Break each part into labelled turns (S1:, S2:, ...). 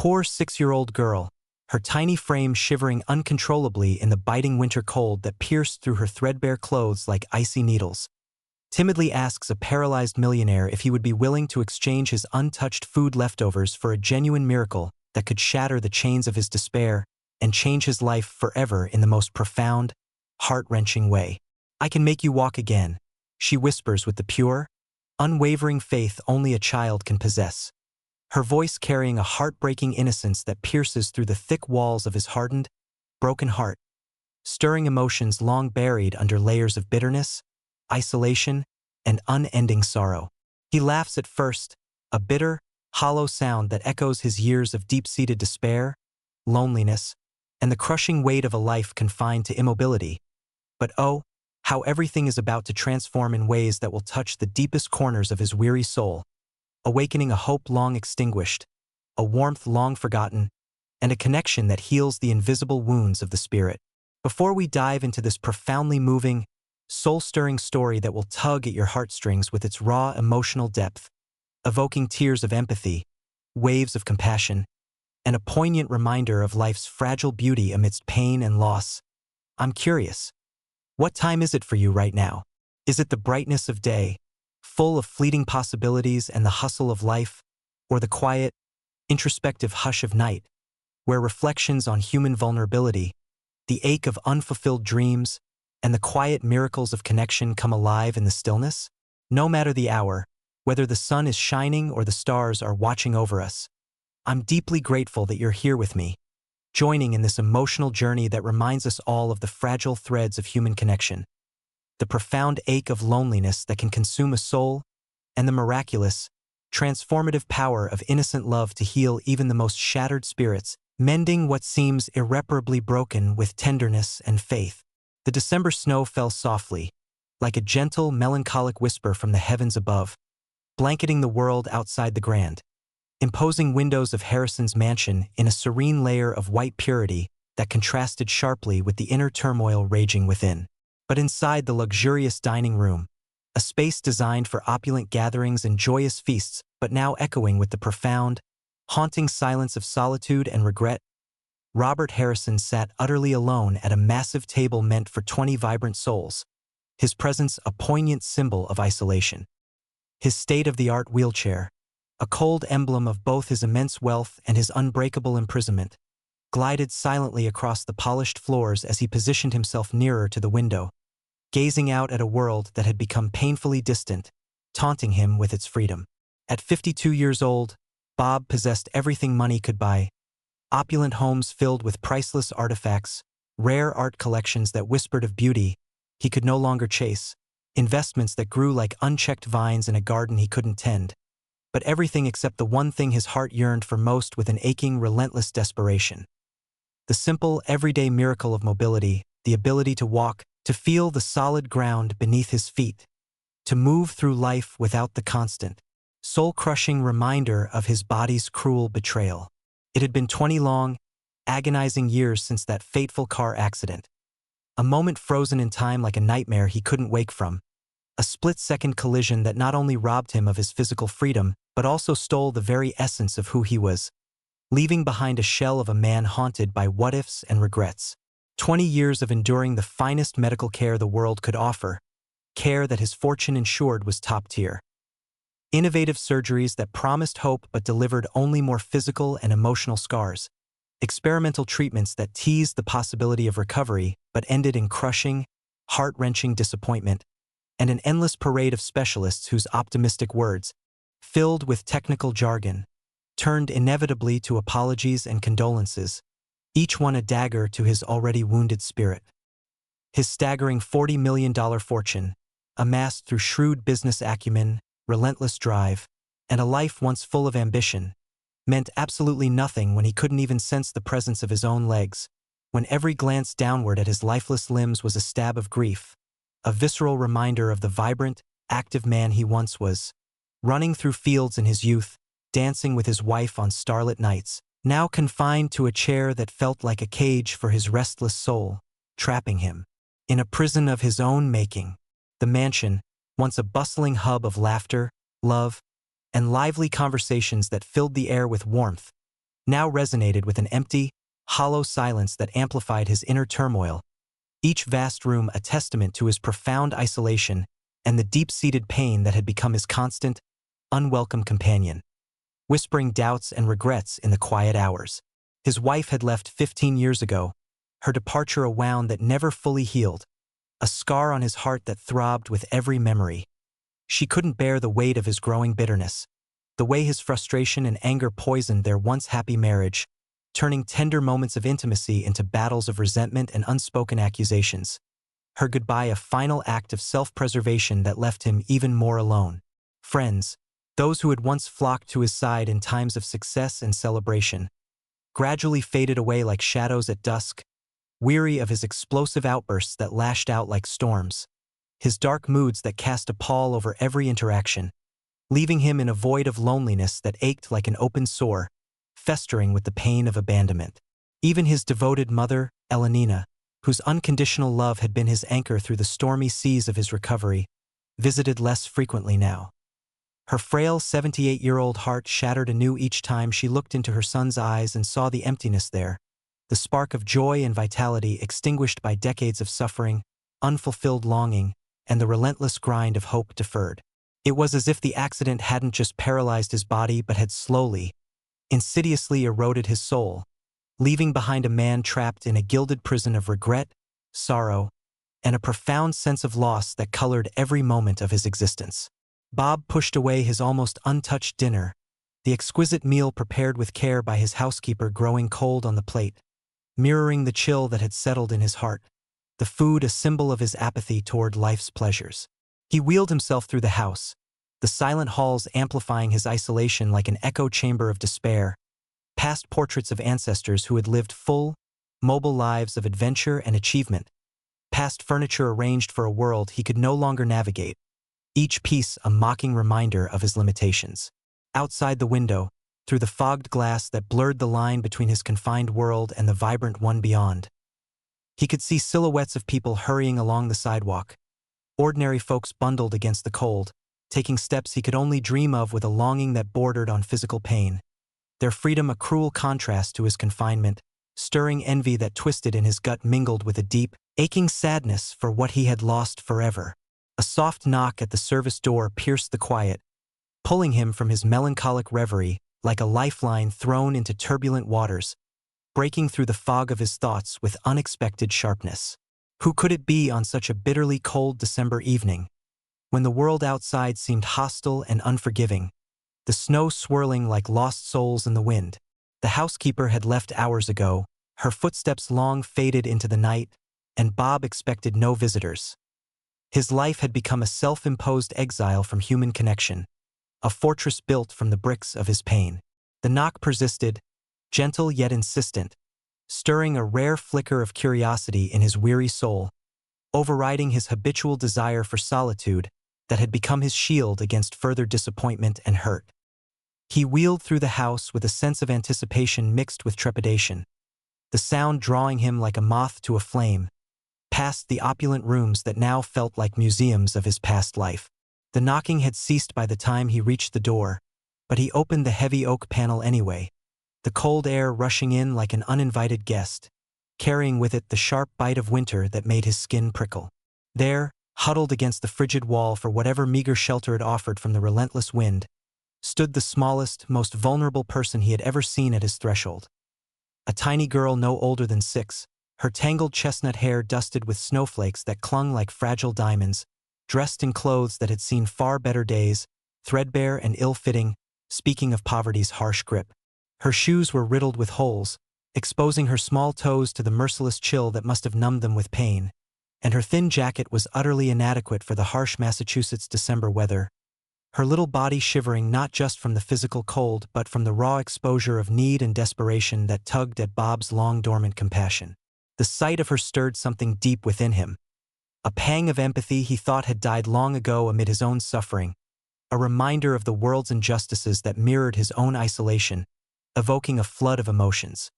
S1: poor 6-year-old girl, her tiny frame shivering uncontrollably in the biting winter cold that pierced through her threadbare clothes like icy needles, timidly asks a paralyzed millionaire if he would be willing to exchange his untouched food leftovers for a genuine miracle that could shatter the chains of his despair and change his life forever in the most profound, heart-wrenching way. "I can make you walk again," she whispers with the pure, unwavering faith only a child can possess, her voice carrying a heartbreaking innocence that pierces through the thick walls of his hardened, broken heart, stirring emotions long buried under layers of bitterness, isolation, and unending sorrow. He laughs at first, a bitter, hollow sound that echoes his years of deep-seated despair, loneliness, and the crushing weight of a life confined to immobility. But oh, how everything is about to transform in ways that will touch the deepest corners of his weary soul, awakening a hope long extinguished, a warmth long forgotten, and a connection that heals the invisible wounds of the spirit. Before we dive into this profoundly moving, soul-stirring story that will tug at your heartstrings with its raw emotional depth, evoking tears of empathy, waves of compassion, and a poignant reminder of life's fragile beauty amidst pain and loss, I'm curious. What time is it for you right now? Is it the brightness of day, full of fleeting possibilities and the hustle of life, or the quiet, introspective hush of night, where reflections on human vulnerability, the ache of unfulfilled dreams, and the quiet miracles of connection come alive in the stillness? No matter the hour, whether the sun is shining or the stars are watching over us, I'm deeply grateful that you're here with me, joining in this emotional journey that reminds us all of the fragile threads of human connection, the profound ache of loneliness that can consume a soul, and the miraculous, transformative power of innocent love to heal even the most shattered spirits, mending what seems irreparably broken with tenderness and faith. The December snow fell softly, like a gentle, melancholic whisper from the heavens above, blanketing the world outside the grand, imposing windows of Harrison's mansion in a serene layer of white purity that contrasted sharply with the inner turmoil raging within. But inside the luxurious dining room, a space designed for opulent gatherings and joyous feasts, but now echoing with the profound, haunting silence of solitude and regret, Robert Harrison sat utterly alone at a massive table meant for 20 vibrant souls, his presence a poignant symbol of isolation. His state-of-the-art wheelchair, a cold emblem of both his immense wealth and his unbreakable imprisonment, glided silently across the polished floors as he positioned himself nearer to the window, gazing out at a world that had become painfully distant, taunting him with its freedom. At 52 years old, Bob possessed everything money could buy: opulent homes filled with priceless artifacts, rare art collections that whispered of beauty he could no longer chase, investments that grew like unchecked vines in a garden he couldn't tend, but everything except the one thing his heart yearned for most with an aching, relentless desperation: the simple, everyday miracle of mobility, the ability to walk, to feel the solid ground beneath his feet, to move through life without the constant, soul-crushing reminder of his body's cruel betrayal. It had been 20 long, agonizing years since that fateful car accident. A moment frozen in time like a nightmare he couldn't wake from. A split-second collision that not only robbed him of his physical freedom, but also stole the very essence of who he was, leaving behind a shell of a man haunted by what-ifs and regrets. 20 years of enduring the finest medical care the world could offer, care that his fortune ensured was top-tier. Innovative surgeries that promised hope but delivered only more physical and emotional scars. Experimental treatments that teased the possibility of recovery but ended in crushing, heart-wrenching disappointment. And an endless parade of specialists whose optimistic words, filled with technical jargon, turned inevitably to apologies and condolences, each one a dagger to his already wounded spirit. His staggering $40 million fortune, amassed through shrewd business acumen, relentless drive, and a life once full of ambition, meant absolutely nothing when he couldn't even sense the presence of his own legs, when every glance downward at his lifeless limbs was a stab of grief, a visceral reminder of the vibrant, active man he once was, running through fields in his youth, dancing with his wife on starlit nights, now confined to a chair that felt like a cage for his restless soul, trapping him in a prison of his own making. The mansion, once a bustling hub of laughter, love, and lively conversations that filled the air with warmth, now resonated with an empty, hollow silence that amplified his inner turmoil, each vast room a testament to his profound isolation and the deep-seated pain that had become his constant, unwelcome companion, whispering doubts and regrets in the quiet hours. His wife had left 15 years ago, her departure a wound that never fully healed, a scar on his heart that throbbed with every memory. She couldn't bear the weight of his growing bitterness, the way his frustration and anger poisoned their once happy marriage, turning tender moments of intimacy into battles of resentment and unspoken accusations. Her goodbye a final act of self-preservation that left him even more alone. Friends, those who had once flocked to his side in times of success and celebration, gradually faded away like shadows at dusk, weary of his explosive outbursts that lashed out like storms, his dark moods that cast a pall over every interaction, leaving him in a void of loneliness that ached like an open sore, festering with the pain of abandonment. Even his devoted mother, Elenina, whose unconditional love had been his anchor through the stormy seas of his recovery, visited less frequently now. Her frail 78-year-old heart shattered anew each time she looked into her son's eyes and saw the emptiness there, the spark of joy and vitality extinguished by decades of suffering, unfulfilled longing, and the relentless grind of hope deferred. It was as if the accident hadn't just paralyzed his body but had slowly, insidiously eroded his soul, leaving behind a man trapped in a gilded prison of regret, sorrow, and a profound sense of loss that colored every moment of his existence. Bob pushed away his almost untouched dinner, the exquisite meal prepared with care by his housekeeper growing cold on the plate, mirroring the chill that had settled in his heart, the food a symbol of his apathy toward life's pleasures. He wheeled himself through the house, the silent halls amplifying his isolation like an echo chamber of despair, past portraits of ancestors who had lived full, mobile lives of adventure and achievement, past furniture arranged for a world he could no longer navigate, each piece a mocking reminder of his limitations. Outside the window, through the fogged glass that blurred the line between his confined world and the vibrant one beyond, he could see silhouettes of people hurrying along the sidewalk, ordinary folks bundled against the cold, taking steps he could only dream of with a longing that bordered on physical pain, their freedom a cruel contrast to his confinement, stirring envy that twisted in his gut mingled with a deep, aching sadness for what he had lost forever. A soft knock at the service door pierced the quiet, pulling him from his melancholic reverie like a lifeline thrown into turbulent waters, breaking through the fog of his thoughts with unexpected sharpness. Who could it be on such a bitterly cold December evening, when the world outside seemed hostile and unforgiving, the snow swirling like lost souls in the wind? The housekeeper had left hours ago, her footsteps long faded into the night, and Bob expected no visitors. His life had become a self-imposed exile from human connection, a fortress built from the bricks of his pain. The knock persisted, gentle yet insistent, stirring a rare flicker of curiosity in his weary soul, overriding his habitual desire for solitude that had become his shield against further disappointment and hurt. He wheeled through the house with a sense of anticipation mixed with trepidation, the sound drawing him like a moth to a flame, past the opulent rooms that now felt like museums of his past life. The knocking had ceased by the time he reached the door, but he opened the heavy oak panel anyway, the cold air rushing in like an uninvited guest, carrying with it the sharp bite of winter that made his skin prickle. There, huddled against the frigid wall for whatever meager shelter it offered from the relentless wind, stood the smallest, most vulnerable person he had ever seen at his threshold. A tiny girl no older than 6, her tangled chestnut hair dusted with snowflakes that clung like fragile diamonds, dressed in clothes that had seen far better days, threadbare and ill-fitting, speaking of poverty's harsh grip. Her shoes were riddled with holes, exposing her small toes to the merciless chill that must have numbed them with pain, and her thin jacket was utterly inadequate for the harsh Massachusetts December weather, her little body shivering not just from the physical cold but from the raw exposure of need and desperation that tugged at Bob's long-dormant compassion. The sight of her stirred something deep within him, a pang of empathy he thought had died long ago amid his own suffering, a reminder of the world's injustices that mirrored his own isolation, evoking a flood of emotions.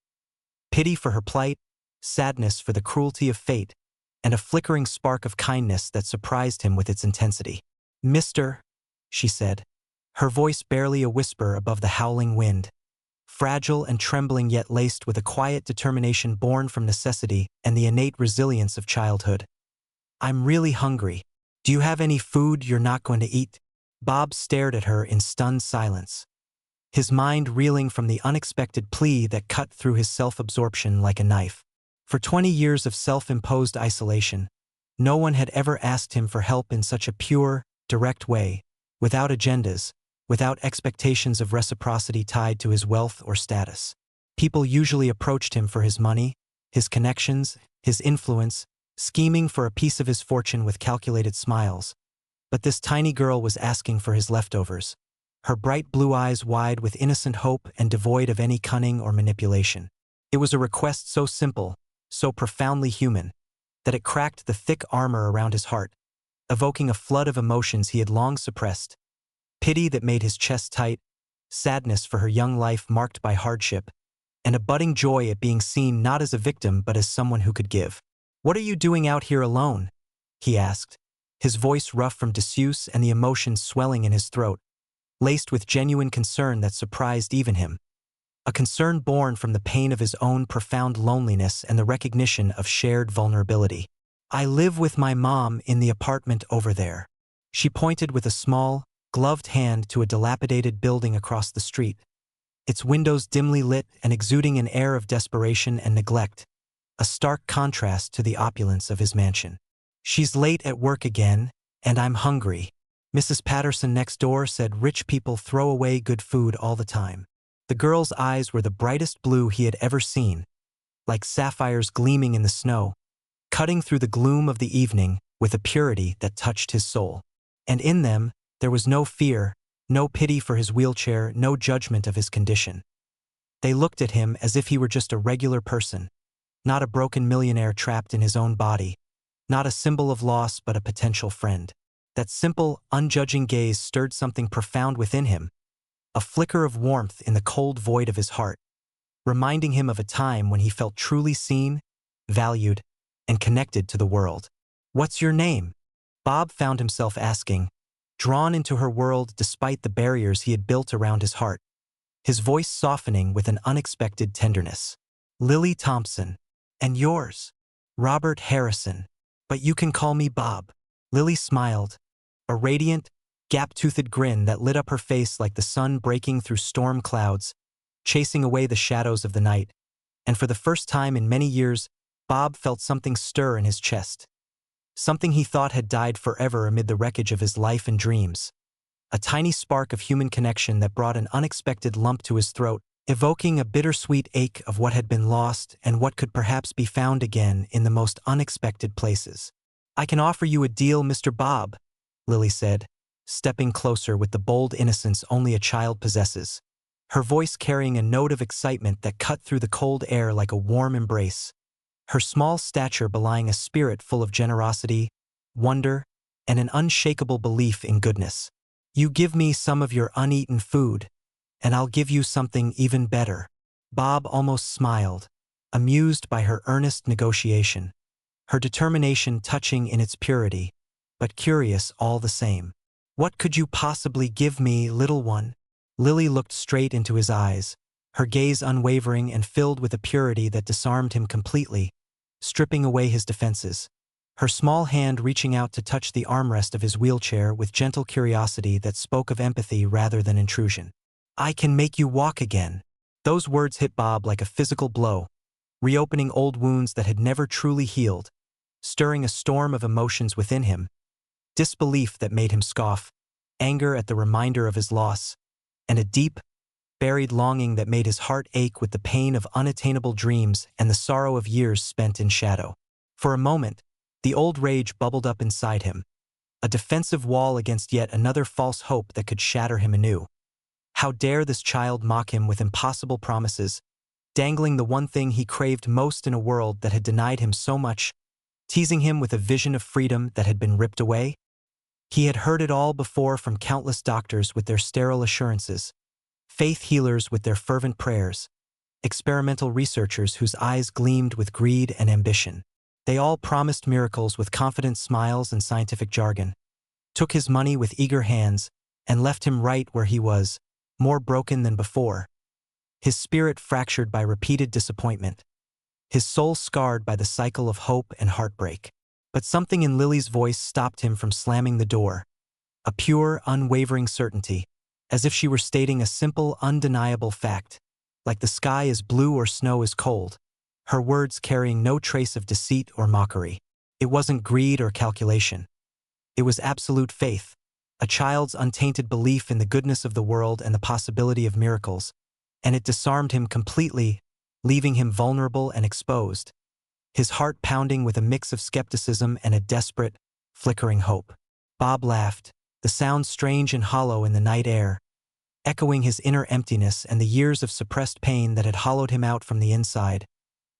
S1: Pity for her plight, sadness for the cruelty of fate, and a flickering spark of kindness that surprised him with its intensity. "Mister," she said, her voice barely a whisper above the howling wind, fragile and trembling yet laced with a quiet determination born from necessity and the innate resilience of childhood. "I'm really hungry. Do you have any food you're not going to eat?" Bob stared at her in stunned silence, his mind reeling from the unexpected plea that cut through his self-absorption like a knife. For 20 years of self-imposed isolation, no one had ever asked him for help in such a pure, direct way, without agendas, without expectations of reciprocity tied to his wealth or status. People usually approached him for his money, his connections, his influence, scheming for a piece of his fortune with calculated smiles. But this tiny girl was asking for his leftovers, her bright blue eyes wide with innocent hope and devoid of any cunning or manipulation. It was a request so simple, so profoundly human, that it cracked the thick armor around his heart, evoking a flood of emotions he had long suppressed: pity that made his chest tight, sadness for her young life marked by hardship, and a budding joy at being seen not as a victim but as someone who could give. "What are you doing out here alone?" he asked, his voice rough from disuse and the emotions swelling in his throat, laced with genuine concern that surprised even him. A concern born from the pain of his own profound loneliness and the recognition of shared vulnerability. "I live with my mom in the apartment over there." She pointed with a small, gloved hand to a dilapidated building across the street, its windows dimly lit and exuding an air of desperation and neglect, a stark contrast to the opulence of his mansion. "She's late at work again, and I'm hungry. Mrs. Patterson next door said rich people throw away good food all the time." The girl's eyes were the brightest blue he had ever seen, like sapphires gleaming in the snow, cutting through the gloom of the evening with a purity that touched his soul. And in them, there was no fear, no pity for his wheelchair, no judgment of his condition. They looked at him as if he were just a regular person, not a broken millionaire trapped in his own body, not a symbol of loss but a potential friend. That simple, unjudging gaze stirred something profound within him, a flicker of warmth in the cold void of his heart, reminding him of a time when he felt truly seen, valued, and connected to the world. "What's your name?" Bob found himself asking, drawn into her world despite the barriers he had built around his heart, his voice softening with an unexpected tenderness. "Lily Thompson. And yours?" "Robert Harrison. But you can call me Bob." Lily smiled, a radiant, gap-toothed grin that lit up her face like the sun breaking through storm clouds, chasing away the shadows of the night. And for the first time in many years, Bob felt something stir in his chest. Something he thought had died forever amid the wreckage of his life and dreams. A tiny spark of human connection that brought an unexpected lump to his throat, evoking a bittersweet ache of what had been lost and what could perhaps be found again in the most unexpected places. "I can offer you a deal, Mr. Bob," Lily said, stepping closer with the bold innocence only a child possesses, her voice carrying a note of excitement that cut through the cold air like a warm embrace, her small stature belying a spirit full of generosity, wonder, and an unshakable belief in goodness. "You give me some of your uneaten food, and I'll give you something even better." Bob almost smiled, amused by her earnest negotiation, her determination touching in its purity, but curious all the same. "What could you possibly give me, little one?" Lily looked straight into his eyes, her gaze unwavering and filled with a purity that disarmed him completely, stripping away his defenses, her small hand reaching out to touch the armrest of his wheelchair with gentle curiosity that spoke of empathy rather than intrusion. "I can make you walk again." Those words hit Bob like a physical blow, reopening old wounds that had never truly healed, stirring a storm of emotions within him: disbelief that made him scoff, anger at the reminder of his loss, and a deep, buried longing that made his heart ache with the pain of unattainable dreams and the sorrow of years spent in shadow. For a moment, the old rage bubbled up inside him, a defensive wall against yet another false hope that could shatter him anew. How dare this child mock him with impossible promises, dangling the one thing he craved most in a world that had denied him so much, teasing him with a vision of freedom that had been ripped away? He had heard it all before from countless doctors with their sterile assurances, faith healers with their fervent prayers, experimental researchers whose eyes gleamed with greed and ambition. They all promised miracles with confident smiles and scientific jargon, took his money with eager hands, and left him right where he was, more broken than before. his spirit fractured by repeated disappointment, his soul scarred by the cycle of hope and heartbreak. But something in Lily's voice stopped him from slamming the door, a pure, unwavering certainty, as if she were stating a simple, undeniable fact, like the sky is blue or snow is cold, her words carrying no trace of deceit or mockery. It wasn't greed or calculation. It was absolute faith, a child's untainted belief in the goodness of the world and the possibility of miracles, and it disarmed him completely, leaving him vulnerable and exposed, his heart pounding with a mix of skepticism and a desperate, flickering hope. Bob laughed, the sound strange and hollow in the night air, echoing his inner emptiness and the years of suppressed pain that had hollowed him out from the inside.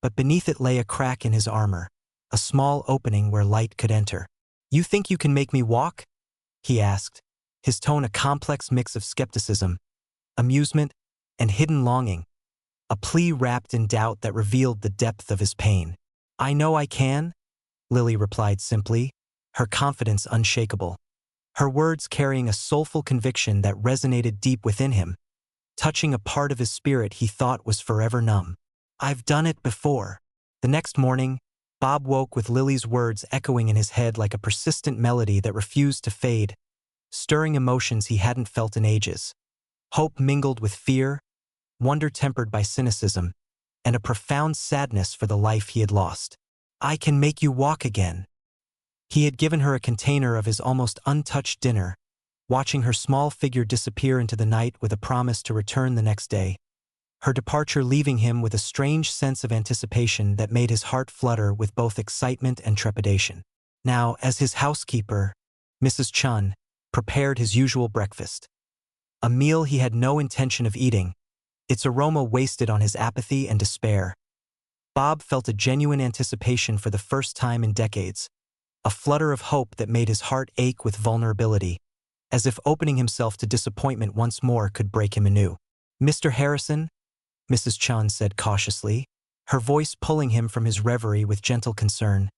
S1: But beneath it lay a crack in his armor, a small opening where light could enter. "You think you can make me walk?" he asked, his tone a complex mix of skepticism, amusement, and hidden longing, a plea wrapped in doubt that revealed the depth of his pain. "I know I can," Lily replied simply, her confidence unshakable, her words carrying a soulful conviction that resonated deep within him, touching a part of his spirit he thought was forever numb. "I've done it before." The next morning, Bob woke with Lily's words echoing in his head like a persistent melody that refused to fade, stirring emotions he hadn't felt in ages. Hope mingled with fear, wonder tempered by cynicism, and a profound sadness for the life he had lost. "I can make you walk again." He had given her a container of his almost untouched dinner, watching her small figure disappear into the night with a promise to return the next day, her departure leaving him with a strange sense of anticipation that made his heart flutter with both excitement and trepidation. Now, as his housekeeper, Mrs. Chun, prepared his usual breakfast, a meal he had no intention of eating, its aroma wasted on his apathy and despair, Bob felt a genuine anticipation for the first time in decades, a flutter of hope that made his heart ache with vulnerability, as if opening himself to disappointment once more could break him anew. "Mr. Harrison?" Mrs. Chun said cautiously, her voice pulling him from his reverie with gentle concern.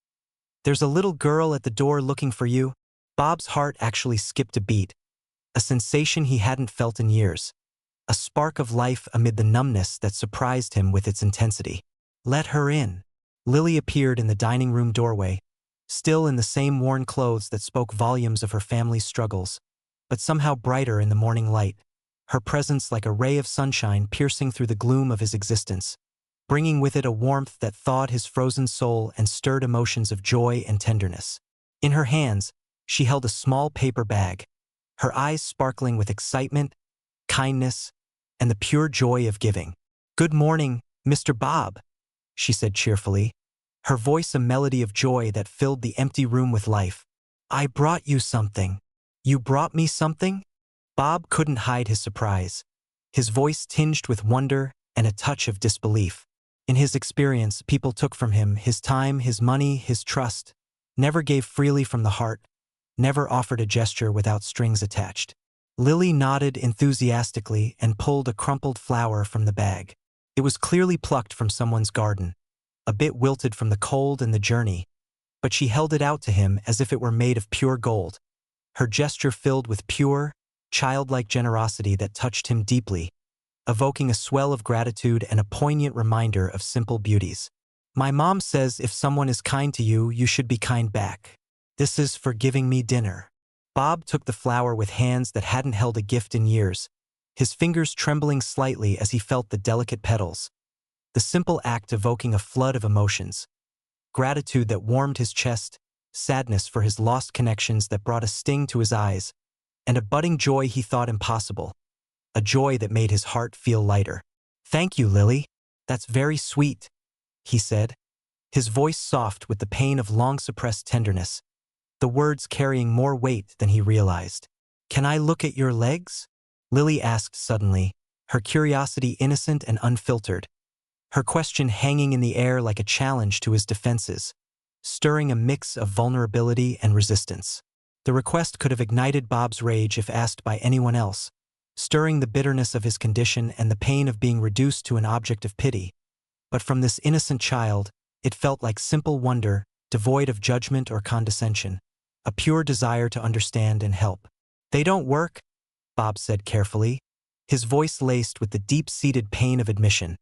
S1: "There's a little girl at the door looking for you." Bob's heart actually skipped a beat, a sensation he hadn't felt in years, a spark of life amid the numbness that surprised him with its intensity. "Let her in." Lily appeared in the dining room doorway, still in the same worn clothes that spoke volumes of her family's struggles, but somehow brighter in the morning light, her presence like a ray of sunshine piercing through the gloom of his existence, bringing with it a warmth that thawed his frozen soul and stirred emotions of joy and tenderness. In her hands, she held a small paper bag, her eyes sparkling with excitement, kindness, and the pure joy of giving. "Good morning, Mr. Bob," she said cheerfully, her voice a melody of joy that filled the empty room with life. "I brought you something." "You brought me something?" Bob couldn't hide his surprise, his voice tinged with wonder and a touch of disbelief. In his experience, people took from him his time, his money, his trust, never gave freely from the heart, never offered a gesture without strings attached. Lily nodded enthusiastically and pulled a crumpled flower from the bag. It was clearly plucked from someone's garden, a bit wilted from the cold and the journey, but she held it out to him as if it were made of pure gold, her gesture filled with pure, childlike generosity that touched him deeply, evoking a swell of gratitude and a poignant reminder of simple beauties. "My mom says if someone is kind to you, you should be kind back. This is for giving me dinner." Bob took the flower with hands that hadn't held a gift in years, his fingers trembling slightly as he felt the delicate petals, the simple act evoking a flood of emotions, gratitude that warmed his chest, sadness for his lost connections that brought a sting to his eyes, and a budding joy he thought impossible, a joy that made his heart feel lighter. "Thank you, Lily. That's very sweet," he said, his voice soft with the pain of long-suppressed tenderness, the words carrying more weight than he realized. "Can I look at your legs?" Lily asked suddenly, her curiosity innocent and unfiltered, her question hanging in the air like a challenge to his defenses, stirring a mix of vulnerability and resistance. The request could have ignited Bob's rage if asked by anyone else, stirring the bitterness of his condition and the pain of being reduced to an object of pity. But from this innocent child, it felt like simple wonder, devoid of judgment or condescension, a pure desire to understand and help. "They don't work," Bob said carefully, his voice laced with the deep-seated pain of admission,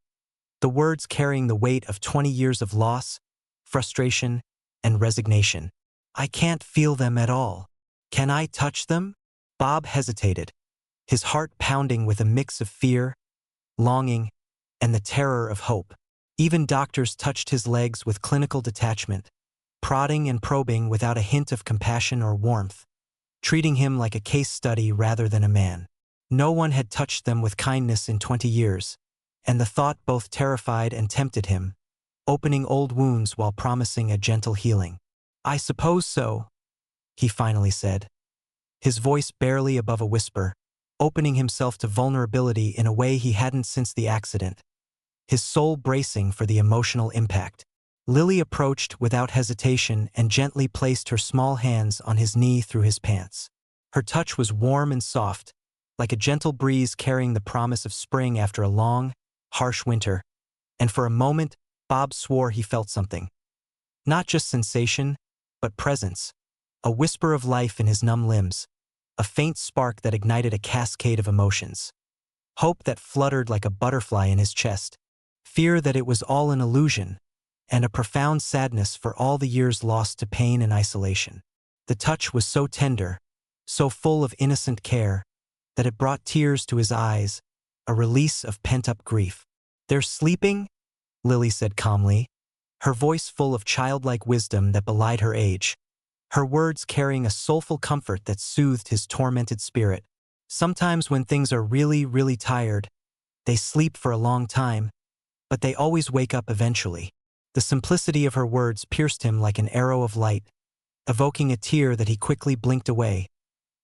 S1: the words carrying the weight of 20 years of loss, frustration, and resignation. I can't feel them at all. Can I touch them? Bob hesitated, his heart pounding with a mix of fear, longing, and the terror of hope. Even doctors touched his legs with clinical detachment, prodding and probing without a hint of compassion or warmth, treating him like a case study rather than a man. No one had touched them with kindness in 20 years, and the thought both terrified and tempted him, opening old wounds while promising a gentle healing. I suppose so, he finally said, his voice barely above a whisper, opening himself to vulnerability in a way he hadn't since the accident, his soul bracing for the emotional impact. Lily approached without hesitation and gently placed her small hands on his knee through his pants. Her touch was warm and soft, like a gentle breeze carrying the promise of spring after a long, harsh winter, and for a moment, Bob swore he felt something. Not just sensation, but presence, a whisper of life in his numb limbs, a faint spark that ignited a cascade of emotions. Hope that fluttered like a butterfly in his chest, fear that it was all an illusion, and a profound sadness for all the years lost to pain and isolation. The touch was so tender, so full of innocent care, that it brought tears to his eyes, a release of pent-up grief. They're sleeping? Lily said calmly, her voice full of childlike wisdom that belied her age, her words carrying a soulful comfort that soothed his tormented spirit. Sometimes when things are really, really tired, they sleep for a long time, but they always wake up eventually. The simplicity of her words pierced him like an arrow of light, evoking a tear that he quickly blinked away,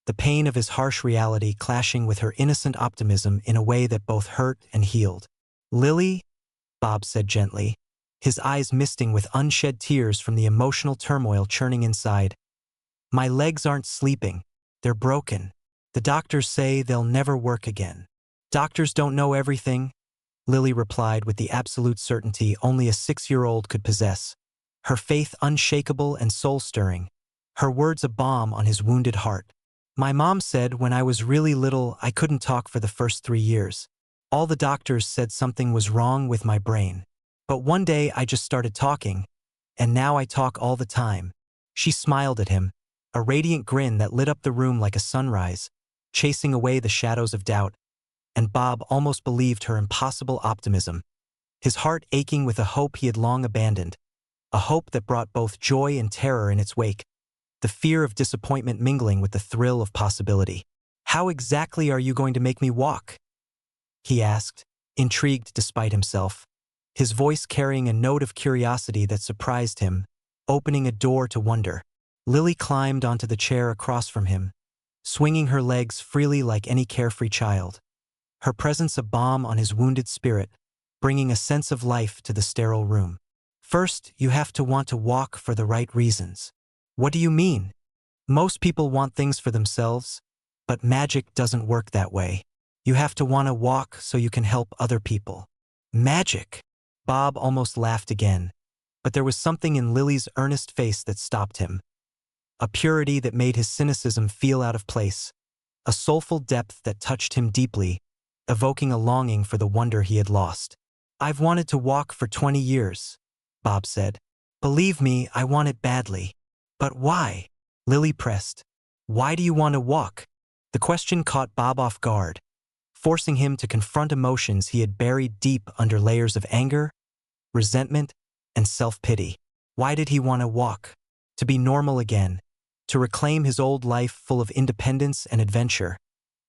S1: the pain of his harsh reality clashing with her innocent optimism in a way that both hurt and healed. Lily, Bob said gently, his eyes misting with unshed tears from the emotional turmoil churning inside. My legs aren't sleeping, they're broken. The doctors say they'll never work again. Doctors don't know everything, Lily replied with the absolute certainty only a 6-year-old could possess, her faith unshakable and soul-stirring, her words a balm on his wounded heart. My mom said when I was really little I couldn't talk for the first 3 years. All the doctors said something was wrong with my brain. But one day I just started talking, and now I talk all the time. She smiled at him, a radiant grin that lit up the room like a sunrise, chasing away the shadows of doubt, and Bob almost believed her impossible optimism, his heart aching with a hope he had long abandoned, a hope that brought both joy and terror in its wake, the fear of disappointment mingling with the thrill of possibility. How exactly are you going to make me walk? He asked, intrigued despite himself, his voice carrying a note of curiosity that surprised him, opening a door to wonder. Lily climbed onto the chair across from him, swinging her legs freely like any carefree child, her presence a balm on his wounded spirit, bringing a sense of life to the sterile room. First, you have to want to walk for the right reasons. What do you mean? Most people want things for themselves, but magic doesn't work that way. You have to want to walk so you can help other people. Magic! Bob almost laughed again, but there was something in Lily's earnest face that stopped him. A purity that made his cynicism feel out of place, a soulful depth that touched him deeply, evoking a longing for the wonder he had lost. I've wanted to walk for 20 years, Bob said. Believe me, I want it badly. But why? Lily pressed. Why do you want to walk? The question caught Bob off guard, forcing him to confront emotions he had buried deep under layers of anger, resentment, and self-pity. Why did he want to walk? To be normal again, to reclaim his old life full of independence and adventure,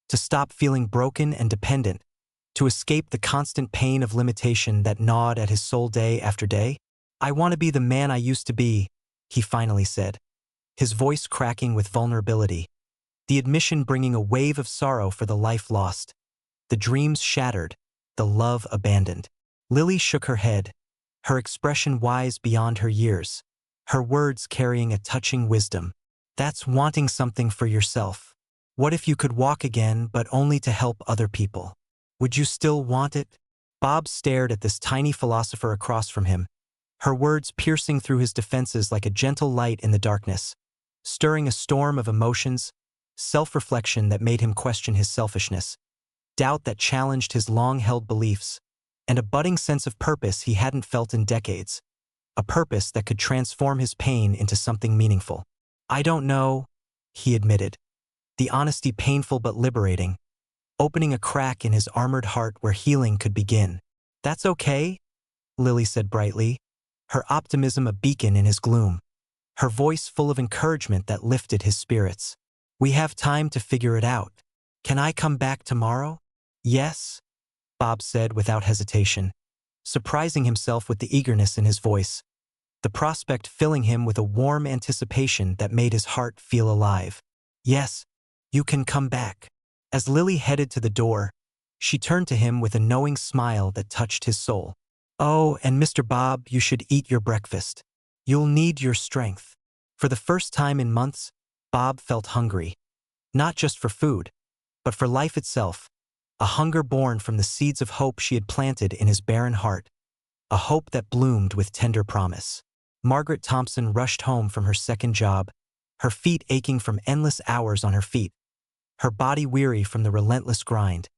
S1: to stop feeling broken and dependent, to escape the constant pain of limitation that gnawed at his soul day after day? I want to be the man I used to be, he finally said, his voice cracking with vulnerability, the admission bringing a wave of sorrow for the life lost, the dreams shattered, the love abandoned. Lily shook her head, her expression wise beyond her years, her words carrying a touching wisdom. That's wanting something for yourself. What if you could walk again, but only to help other people? Would you still want it? Bob stared at this tiny philosopher across from him, her words piercing through his defenses like a gentle light in the darkness, stirring a storm of emotions, self-reflection that made him question his selfishness. doubt that challenged his long-held beliefs, and a budding sense of purpose he hadn't felt in decades, a purpose that could transform his pain into something meaningful. "I don't know," he admitted, the honesty painful but liberating, opening a crack in his armored heart where healing could begin. "That's okay," Lily said brightly, her optimism a beacon in his gloom, her voice full of encouragement that lifted his spirits. "We have time to figure it out. Can I come back tomorrow?" "Yes," Bob said without hesitation, surprising himself with the eagerness in his voice, the prospect filling him with a warm anticipation that made his heart feel alive. "Yes, you can come back." As Lily headed to the door, she turned to him with a knowing smile that touched his soul. "Oh, and Mr. Bob, you should eat your breakfast. You'll need your strength." For the first time in months, Bob felt hungry. Not just for food, but for life itself, a hunger born from the seeds of hope she had planted in his barren heart, a hope that bloomed with tender promise. Margaret Thompson rushed home from her second job, her feet aching from endless hours on her feet, her body weary from the relentless grind,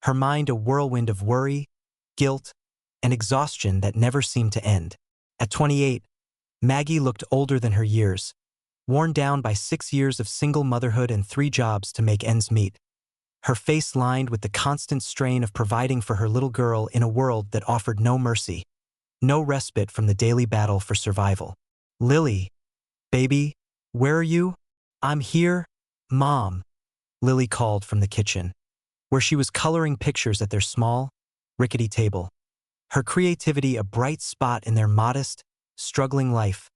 S1: her mind a whirlwind of worry, guilt, and exhaustion that never seemed to end. At 28, Maggie looked older than her years, worn down by 6 years of single motherhood and 3 jobs to make ends meet, her face lined with the constant strain of providing for her little girl in a world that offered no mercy, no respite from the daily battle for survival. "Lily, baby, where are you?" "I'm here, Mom," Lily called from the kitchen, where she was coloring pictures at their small, rickety table, her creativity a bright spot in their modest, struggling life,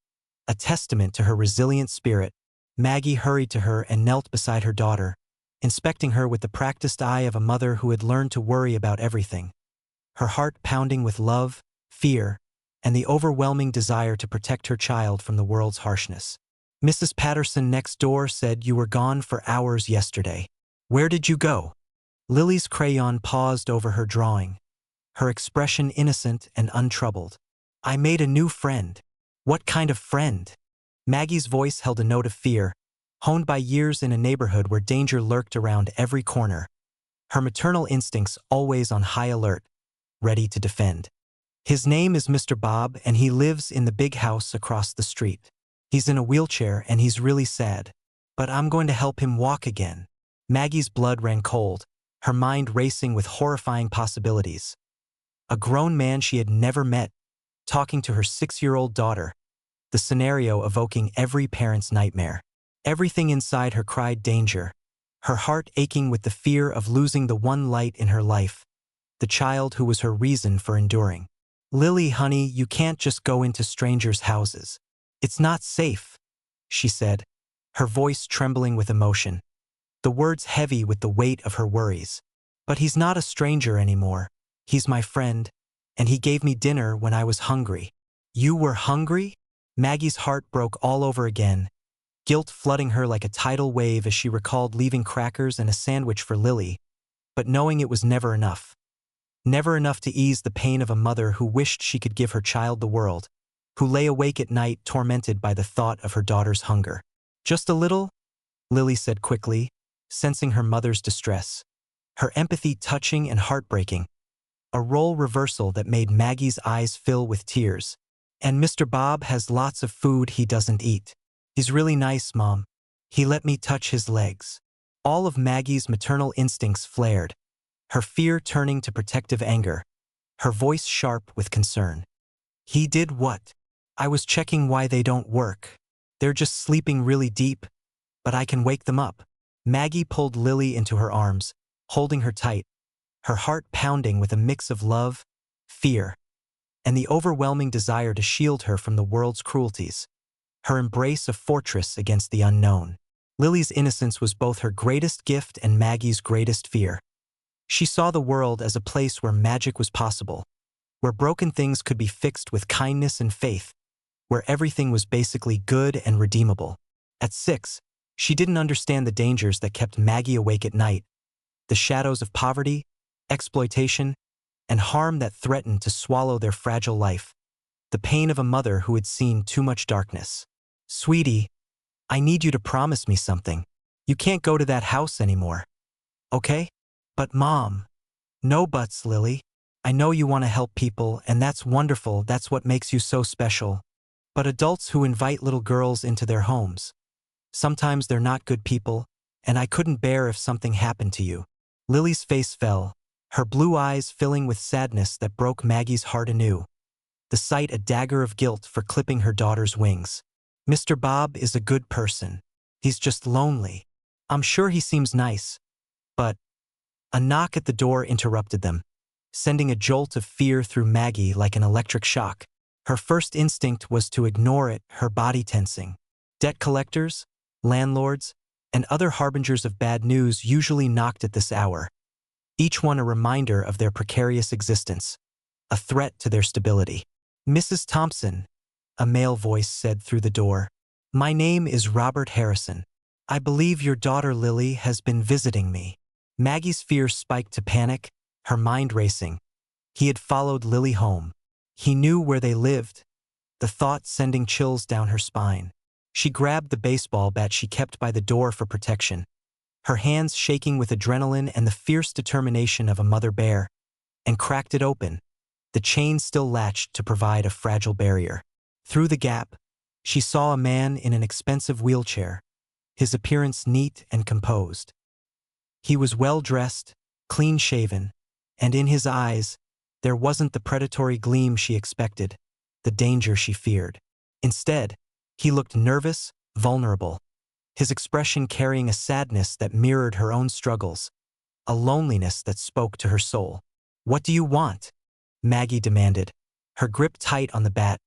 S1: a testament to her resilient spirit. Maggie hurried to her and knelt beside her daughter, inspecting her with the practiced eye of a mother who had learned to worry about everything, her heart pounding with love, fear, and the overwhelming desire to protect her child from the world's harshness. "Mrs. Patterson next door said you were gone for hours yesterday. Where did you go?" Lily's crayon paused over her drawing, her expression innocent and untroubled. "I made a new friend." "What kind of friend?" Maggie's voice held a note of fear, honed by years in a neighborhood where danger lurked around every corner, her maternal instincts always on high alert, ready to defend. "His name is Mr. Bob, and he lives in the big house across the street. He's in a wheelchair and he's really sad, but I'm going to help him walk again." Maggie's blood ran cold, her mind racing with horrifying possibilities. A grown man she had never met, talking to her 6-year-old daughter, the scenario evoking every parent's nightmare. Everything inside her cried danger, her heart aching with the fear of losing the one light in her life, the child who was her reason for enduring. "Lily, honey, you can't just go into strangers' houses. It's not safe," she said, her voice trembling with emotion, the words heavy with the weight of her worries. "But he's not a stranger anymore. He's my friend, and he gave me dinner when I was hungry." "You were hungry?" Maggie's heart broke all over again, guilt flooding her like a tidal wave as she recalled leaving crackers and a sandwich for Lily, but knowing it was never enough. Never enough to ease the pain of a mother who wished she could give her child the world, who lay awake at night tormented by the thought of her daughter's hunger. "Just a little?" Lily said quickly, sensing her mother's distress, her empathy touching and heartbreaking, a role reversal that made Maggie's eyes fill with tears. "And Mr. Bob has lots of food he doesn't eat. He's really nice, Mom. He let me touch his legs." All of Maggie's maternal instincts flared, her fear turning to protective anger, her voice sharp with concern. "He did what?" "I was checking why they don't work. They're just sleeping really deep, but I can wake them up." Maggie pulled Lily into her arms, holding her tight, her heart pounding with a mix of love, fear, and the overwhelming desire to shield her from the world's cruelties, her embrace a fortress against the unknown. Lily's innocence was both her greatest gift and Maggie's greatest fear. She saw the world as a place where magic was possible, where broken things could be fixed with kindness and faith, where everything was basically good and redeemable. At 6, she didn't understand the dangers that kept Maggie awake at night, the shadows of poverty, exploitation, and harm that threatened to swallow their fragile life, the pain of a mother who had seen too much darkness. "Sweetie, I need you to promise me something. You can't go to that house anymore. Okay?" But Mom. No buts, Lily. I know you want to help people, and that's wonderful, that's what makes you so special. But adults who invite little girls into their homes, sometimes they're not good people, and I couldn't bear if something happened to you. Lily's face fell, her blue eyes filling with sadness that broke Maggie's heart anew. The sight a dagger of guilt for clipping her daughter's wings. Mr. Bob is a good person. He's just lonely. I'm sure he seems nice. But a knock at the door interrupted them, sending a jolt of fear through Maggie like an electric shock. Her first instinct was to ignore it, her body tensing. Debt collectors, landlords, and other harbingers of bad news usually knocked at this hour, each one a reminder of their precarious existence, a threat to their stability. Mrs. Thompson, a male voice said through the door. My name is Robert Harrison. I believe your daughter Lily has been visiting me. Maggie's fear spiked to panic, her mind racing. He had followed Lily home. He knew where they lived, the thought sending chills down her spine. She grabbed the baseball bat she kept by the door for protection, her hands shaking with adrenaline and the fierce determination of a mother bear, and cracked it open, the chain still latched to provide a fragile barrier. Through the gap, she saw a man in an expensive wheelchair, his appearance neat and composed. He was well-dressed, clean-shaven, and in his eyes, there wasn't the predatory gleam she expected, the danger she feared. Instead, he looked nervous, vulnerable, his expression carrying a sadness that mirrored her own struggles, a loneliness that spoke to her soul. What do you want? Maggie demanded, her grip tight on the bat,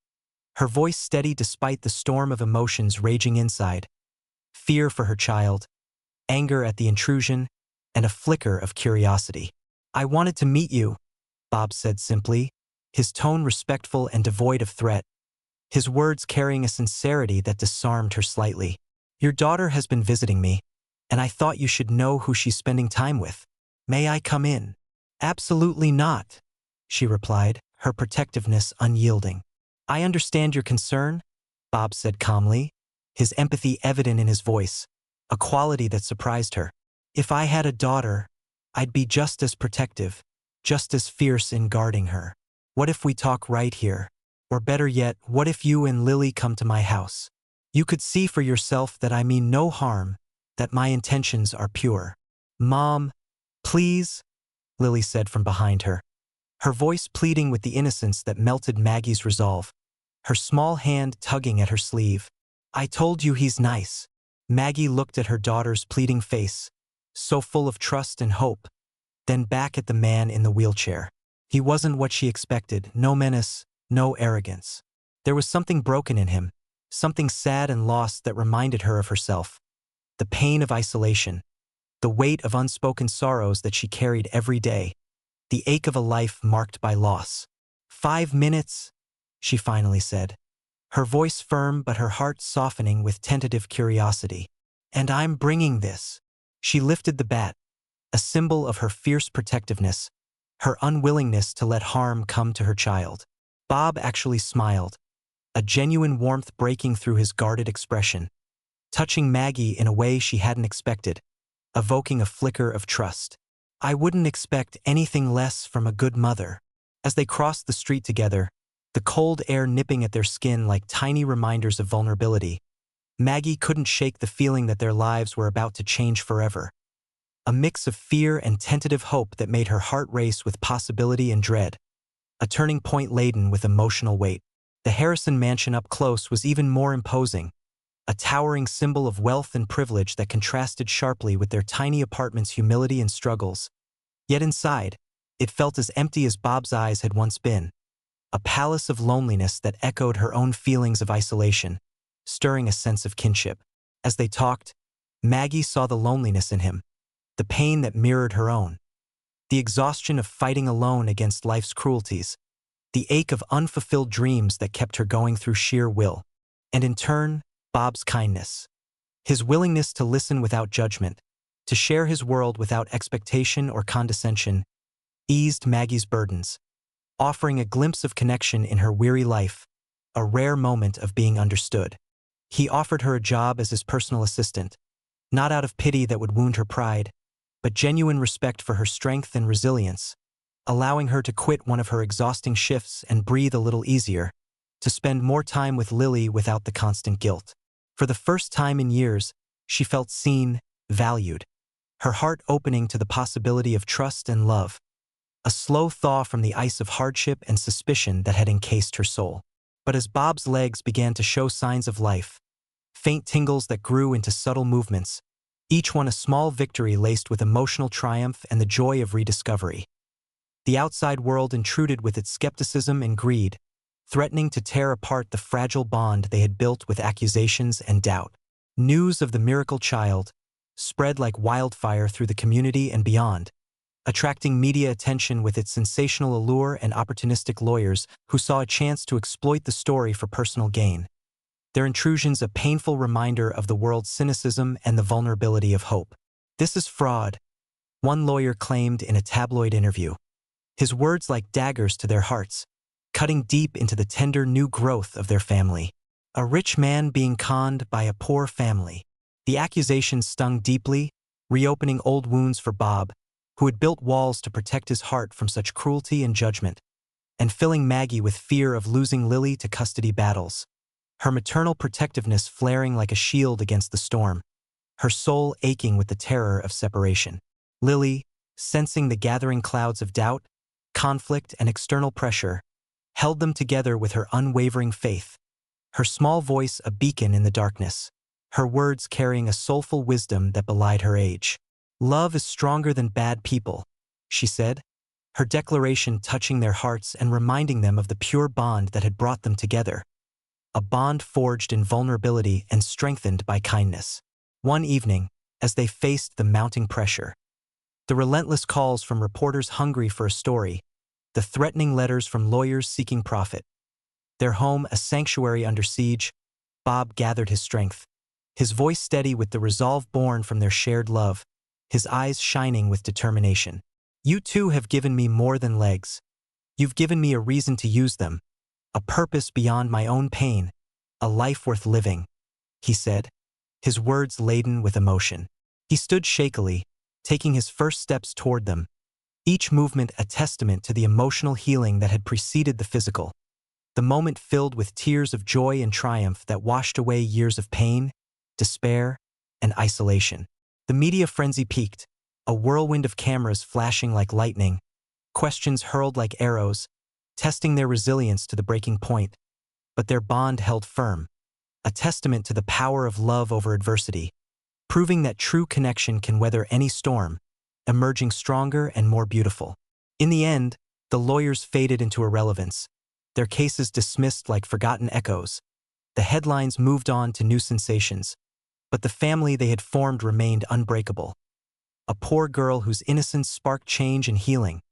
S1: her voice steady despite the storm of emotions raging inside. Fear for her child, anger at the intrusion, and a flicker of curiosity. I wanted to meet you, Bob said simply, his tone respectful and devoid of threat, his words carrying a sincerity that disarmed her slightly. Your daughter has been visiting me, and I thought you should know who she's spending time with. May I come in? Absolutely not, she replied, her protectiveness unyielding. I understand your concern, Bob said calmly, his empathy evident in his voice, a quality that surprised her. If I had a daughter, I'd be just as protective, just as fierce in guarding her. What if we talk right here? Or better yet, what if you and Lily come to my house? You could see for yourself that I mean no harm, that my intentions are pure. Mom, please, Lily said from behind her, her voice pleading with the innocence that melted Maggie's resolve, her small hand tugging at her sleeve. I told you he's nice. Maggie looked at her daughter's pleading face, so full of trust and hope, then back at the man in the wheelchair. He wasn't what she expected, no menace, no arrogance. There was something broken in him, something sad and lost that reminded her of herself. The pain of isolation, the weight of unspoken sorrows that she carried every day, the ache of a life marked by loss. 5 minutes, she finally said, her voice firm but her heart softening with tentative curiosity. And I'm bringing this. She lifted the bat, a symbol of her fierce protectiveness, her unwillingness to let harm come to her child. Bob actually smiled, a genuine warmth breaking through his guarded expression, touching Maggie in a way she hadn't expected, evoking a flicker of trust. I wouldn't expect anything less from a good mother. As they crossed the street together, the cold air nipping at their skin like tiny reminders of vulnerability, Maggie couldn't shake the feeling that their lives were about to change forever. A mix of fear and tentative hope that made her heart race with possibility and dread. A turning point laden with emotional weight. The Harrison mansion up close was even more imposing, a towering symbol of wealth and privilege that contrasted sharply with their tiny apartment's humility and struggles. Yet inside, it felt as empty as Bob's eyes had once been, a palace of loneliness that echoed her own feelings of isolation, stirring a sense of kinship. As they talked, Maggie saw the loneliness in him, the pain that mirrored her own, the exhaustion of fighting alone against life's cruelties, the ache of unfulfilled dreams that kept her going through sheer will, and in turn, Bob's kindness, his willingness to listen without judgment, to share his world without expectation or condescension, eased Maggie's burdens, offering a glimpse of connection in her weary life, a rare moment of being understood. He offered her a job as his personal assistant, not out of pity that would wound her pride, but genuine respect for her strength and resilience, allowing her to quit one of her exhausting shifts and breathe a little easier, to spend more time with Lily without the constant guilt. For the first time in years, she felt seen, valued, her heart opening to the possibility of trust and love, a slow thaw from the ice of hardship and suspicion that had encased her soul. But as Bob's legs began to show signs of life, faint tingles that grew into subtle movements, each one a small victory laced with emotional triumph and the joy of rediscovery. The outside world intruded with its skepticism and greed, threatening to tear apart the fragile bond they had built with accusations and doubt. News of the miracle child spread like wildfire through the community and beyond, attracting media attention with its sensational allure and opportunistic lawyers who saw a chance to exploit the story for personal gain. Their intrusions a painful reminder of the world's cynicism and the vulnerability of hope. "This is fraud," one lawyer claimed in a tabloid interview, his words like daggers to their hearts, cutting deep into the tender new growth of their family. A rich man being conned by a poor family. The accusations stung deeply, reopening old wounds for Bob, who had built walls to protect his heart from such cruelty and judgment, and filling Maggie with fear of losing Lily to custody battles, her maternal protectiveness flaring like a shield against the storm, her soul aching with the terror of separation. Lily, sensing the gathering clouds of doubt, conflict, and external pressure, held them together with her unwavering faith, her small voice a beacon in the darkness, her words carrying a soulful wisdom that belied her age. "Love is stronger than bad people," she said, her declaration touching their hearts and reminding them of the pure bond that had brought them together, a bond forged in vulnerability and strengthened by kindness. One evening, as they faced the mounting pressure, the relentless calls from reporters hungry for a story, the threatening letters from lawyers seeking profit, their home a sanctuary under siege, Bob gathered his strength, his voice steady with the resolve born from their shared love, his eyes shining with determination. "You two have given me more than legs. You've given me a reason to use them, a purpose beyond my own pain, a life worth living," he said, his words laden with emotion. He stood shakily, taking his first steps toward them, each movement a testament to the emotional healing that had preceded the physical, the moment filled with tears of joy and triumph that washed away years of pain, despair, and isolation. The media frenzy peaked, a whirlwind of cameras flashing like lightning, questions hurled like arrows, testing their resilience to the breaking point, but their bond held firm, a testament to the power of love over adversity, proving that true connection can weather any storm, emerging stronger and more beautiful. In the end, the lawyers faded into irrelevance, their cases dismissed like forgotten echoes. The headlines moved on to new sensations, but the family they had formed remained unbreakable. A poor girl whose innocence sparked change and healing,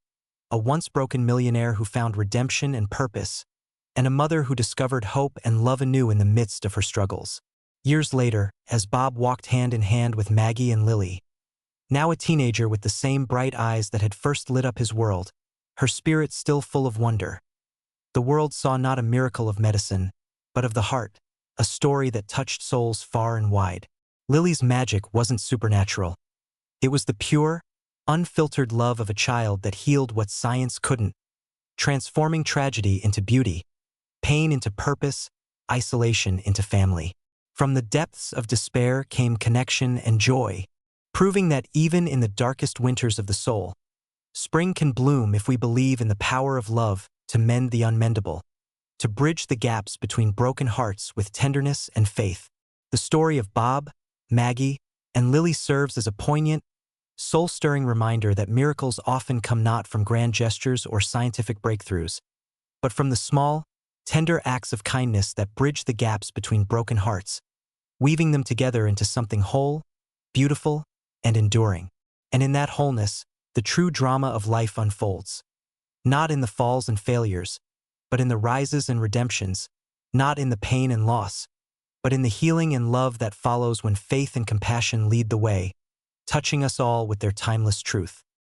S1: a once-broken millionaire who found redemption and purpose, and a mother who discovered hope and love anew in the midst of her struggles. Years later, as Bob walked hand in hand with Maggie and Lily, now a teenager with the same bright eyes that had first lit up his world, her spirit still full of wonder, the world saw not a miracle of medicine, but of the heart, a story that touched souls far and wide. Lily's magic wasn't supernatural. It was the pure, unfiltered love of a child that healed what science couldn't, transforming tragedy into beauty, pain into purpose, isolation into family. From the depths of despair came connection and joy, proving that even in the darkest winters of the soul, spring can bloom if we believe in the power of love to mend the unmendable, to bridge the gaps between broken hearts with tenderness and faith. The story of Bob, Maggie, and Lily serves as a poignant, soul-stirring reminder that miracles often come not from grand gestures or scientific breakthroughs, but from the small, tender acts of kindness that bridge the gaps between broken hearts, weaving them together into something whole, beautiful, and enduring. And in that wholeness, the true drama of life unfolds. Not in the falls and failures, but in the rises and redemptions, not in the pain and loss, but in the healing and love that follows when faith and compassion lead the way, touching us all with their timeless truth.